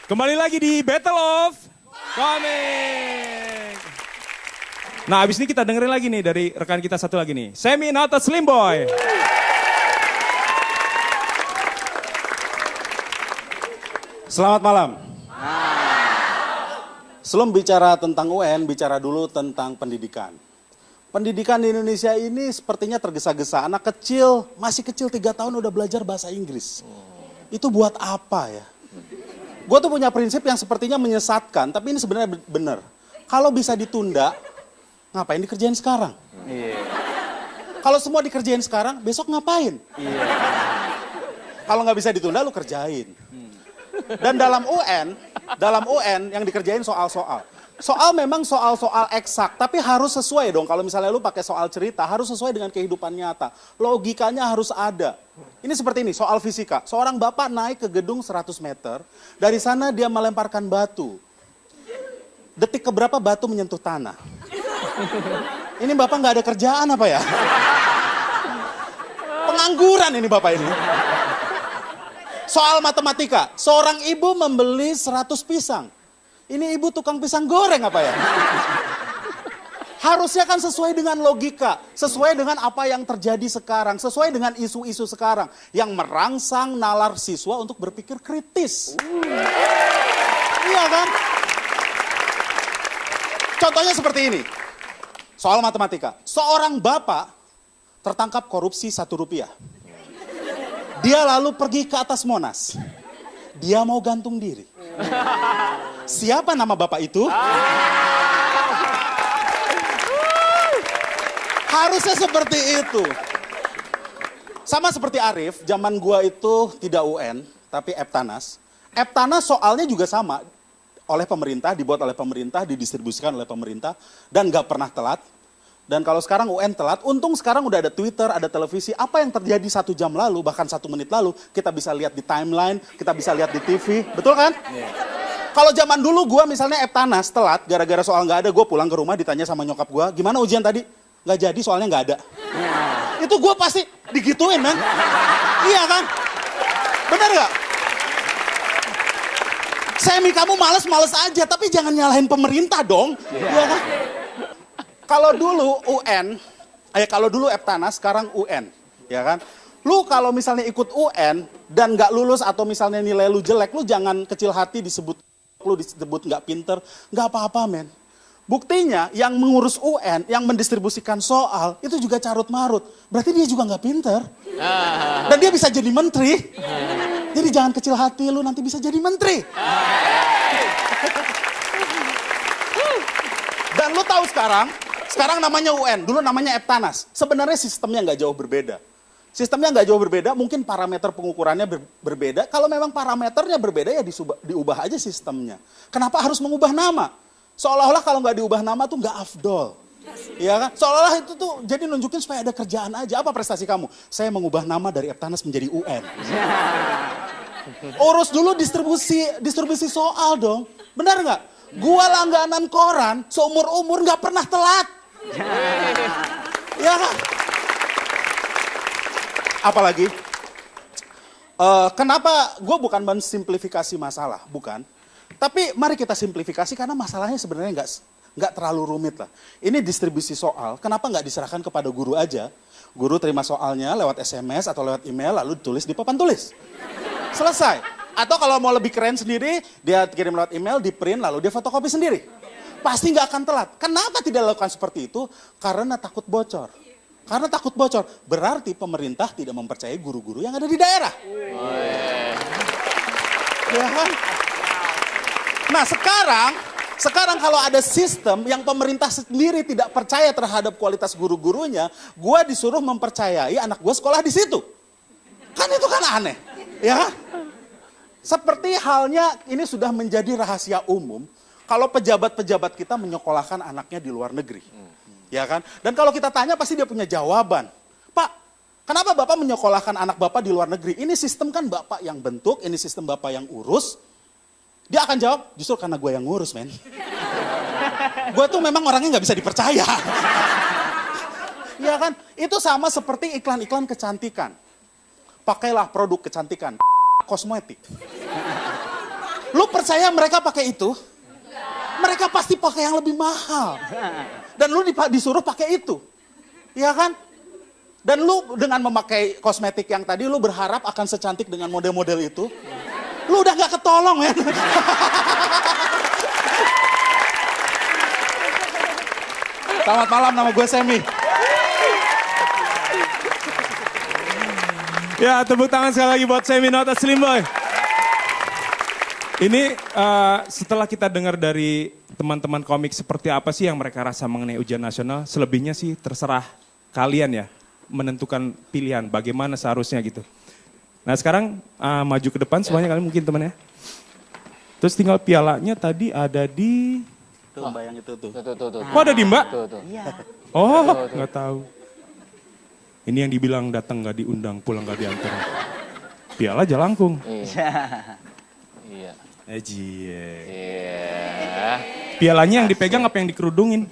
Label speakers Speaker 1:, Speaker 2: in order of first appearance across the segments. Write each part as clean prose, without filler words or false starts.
Speaker 1: Kembali lagi di Battle of Comic. Nah, abis ini kita dengerin lagi nih dari rekan kita satu lagi nih. Semi Nota Slim Boy.
Speaker 2: Selamat malam. Sebelum bicara tentang UN, bicara dulu tentang pendidikan. Pendidikan di Indonesia ini sepertinya tergesa-gesa. Anak kecil, masih kecil 3 tahun udah belajar bahasa Inggris. Itu buat apa ya? Gue tuh punya prinsip yang sepertinya menyesatkan, tapi ini sebenarnya benar. Kalau bisa ditunda, ngapain dikerjain sekarang? Kalau semua dikerjain sekarang, besok ngapain? Kalau nggak bisa ditunda, lu kerjain. Dan dalam UN yang dikerjain soal-soal. Soal memang soal-soal eksak, tapi harus sesuai dong. Kalau misalnya lu pakai soal cerita, harus sesuai dengan kehidupan nyata. Logikanya harus ada. Ini seperti ini, soal fisika. Seorang bapak naik ke gedung 100 meter, dari sana dia melemparkan batu. Detik keberapa batu menyentuh tanah? Ini bapak nggak ada kerjaan apa ya? Pengangguran ini bapak ini. Soal matematika, seorang ibu membeli 100 pisang. Ini ibu tukang pisang goreng apa ya? Harusnya kan sesuai dengan logika, sesuai dengan apa yang terjadi sekarang, sesuai dengan isu-isu sekarang yang merangsang nalar siswa untuk berpikir kritis. Iya kan? Contohnya seperti ini. Soal matematika, seorang bapak tertangkap korupsi Rp1. Dia lalu pergi ke atas Monas. Dia mau gantung diri. Siapa nama bapak itu? Harusnya seperti itu. Sama seperti Arif, zaman gua itu tidak UN, tapi Eptanas. Eptanas soalnya juga sama. Oleh pemerintah, dibuat oleh pemerintah, didistribusikan oleh pemerintah, dan gak pernah telat. Dan kalau sekarang UN telat, untung sekarang udah ada Twitter, ada televisi. Apa yang terjadi 1 jam lalu, bahkan 1 menit lalu, kita bisa lihat di timeline, kita bisa lihat di TV. Betul kan? Kalau zaman dulu gue misalnya Eptanas telat, gara-gara soal nggak ada, gue pulang ke rumah ditanya sama nyokap gue, gimana ujian tadi? Nggak jadi, soalnya nggak ada. Itu gue pasti digituin, man. Iya kan? Bener nggak? Semi, kamu males-males aja, tapi jangan nyalahin pemerintah dong. Iya kan? Kalau dulu UN, kalau dulu Eptanas, sekarang UN, ya kan? Lu kalau misalnya ikut UN dan nggak lulus atau misalnya nilai lu jelek, lu jangan kecil hati disebut nggak pinter, nggak apa-apa, men. Buktinya yang mengurus UN, yang mendistribusikan soal, itu juga carut-marut. Berarti dia juga nggak pinter. Dan dia bisa jadi menteri. Jadi jangan kecil hati, lu nanti bisa jadi menteri. Dan lu tahu sekarang namanya UN, dulu namanya Eptanas. Sebenarnya sistemnya nggak jauh berbeda. Sistemnya nggak jauh berbeda, mungkin parameter pengukurannya berbeda. Kalau memang parameternya berbeda, ya diubah aja sistemnya. Kenapa harus mengubah nama? Seolah-olah kalau nggak diubah nama tuh nggak afdol. Ya kan? Seolah-olah itu tuh jadi nunjukin supaya ada kerjaan aja. Apa prestasi kamu? Saya mengubah nama dari Eptanas menjadi UN. Urus dulu distribusi soal dong. Benar nggak? Gua langganan koran, seumur-umur nggak pernah telat. Ya kan? Apalagi, kenapa gue bukan mensimplifikasi masalah, bukan. Tapi mari kita simplifikasi karena masalahnya sebenarnya nggak terlalu rumit lah. Ini distribusi soal, kenapa nggak diserahkan kepada guru aja? Guru terima soalnya lewat SMS atau lewat email lalu ditulis di papan tulis. Selesai. Atau kalau mau lebih keren sendiri, dia kirim lewat email, di print lalu dia fotokopi sendiri. Pasti nggak akan telat. Kenapa tidak lakukan seperti itu? Karena takut bocor. Karena takut bocor, berarti pemerintah tidak mempercayai guru-guru yang ada di daerah. Ya kan? Nah sekarang kalau ada sistem yang pemerintah sendiri tidak percaya terhadap kualitas guru-gurunya, gue disuruh mempercayai anak gue sekolah di situ. Kan itu kan aneh, ya? Seperti halnya ini sudah menjadi rahasia umum, kalau pejabat-pejabat kita menyekolahkan anaknya di luar negeri. Ya kan? Dan kalau kita tanya pasti dia punya jawaban. Pak, kenapa Bapak menyekolahkan anak Bapak di luar negeri? Ini sistem kan Bapak yang bentuk, ini sistem Bapak yang urus. Dia akan jawab, justru karena gue yang ngurus, men. Gue tuh memang orangnya gak bisa dipercaya. Ya kan? Itu sama seperti iklan-iklan kecantikan. Pakailah produk kecantikan, kosmetik. Lu percaya mereka pakai itu? Mereka pasti pakai yang lebih mahal. Dan lu disuruh pakai itu. Iya kan? Dan lu dengan memakai kosmetik yang tadi, lu berharap akan secantik dengan model-model itu. Lu udah gak ketolong, men. Selamat malam, nama gue Semi.
Speaker 1: Ya, tepuk tangan sekali lagi buat Semi Not a Slim Boy. Ini setelah kita dengar dari teman-teman komik seperti apa sih yang mereka rasa mengenai ujian nasional, selebihnya sih terserah kalian ya menentukan pilihan bagaimana seharusnya gitu. Nah sekarang maju ke depan semuanya kalian mungkin teman ya. Terus tinggal pialanya tadi ada di...
Speaker 2: Tuh mbak yang itu tuh.
Speaker 3: Tuh.
Speaker 1: Oh ada di mbak?
Speaker 3: Iya.
Speaker 1: Oh nggak tahu. Ini yang dibilang datang nggak diundang, pulang nggak diantar. Piala jalangkung.
Speaker 3: Iya.
Speaker 1: Iya. Pialanya yang dipegang apa yang dikerudungin?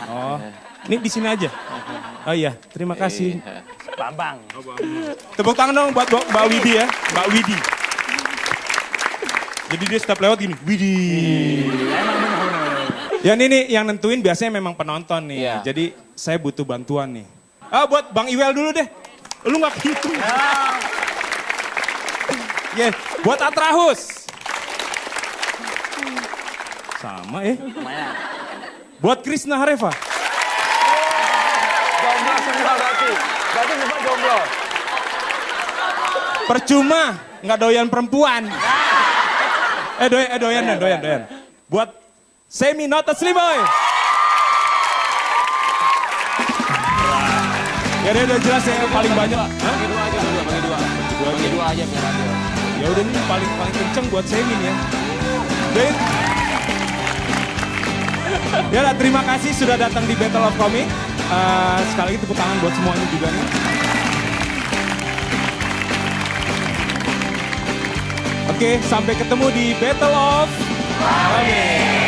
Speaker 1: Oh, ini di sini aja. Oh iya, terima kasih.
Speaker 3: Bambang.
Speaker 1: Tepuk tangan dong buat Mbak Widi ya, Mbak Widi. Jadi dia setiap lewat gini, Widi. Ya ini yang nentuin biasanya memang penonton nih.
Speaker 3: Iya.
Speaker 1: Jadi saya butuh bantuan nih. Buat Bang Iwel dulu deh. Lu nggak gitu. Ya, buat Atrahus. Sama
Speaker 3: Lumayan.
Speaker 1: Buat Krisna Hareva.
Speaker 3: Jomblo semua berarti. Berarti semua jomblo.
Speaker 1: Percuma nggak doyan perempuan. Doyan. Buat Semi Not a Slim Boy. Ya udah jelas ya yang paling banyak.
Speaker 3: Bagi dua aja dulu, bagi dua. Bagi dua aja biar adil.
Speaker 1: Ya udah ini paling kenceng buat Semi nih ya. Dan ya lah, terima kasih sudah datang di Battle of Comic. Sekali lagi tepuk tangan buat semuanya juga nih. Oke, sampai ketemu di Battle of Comic.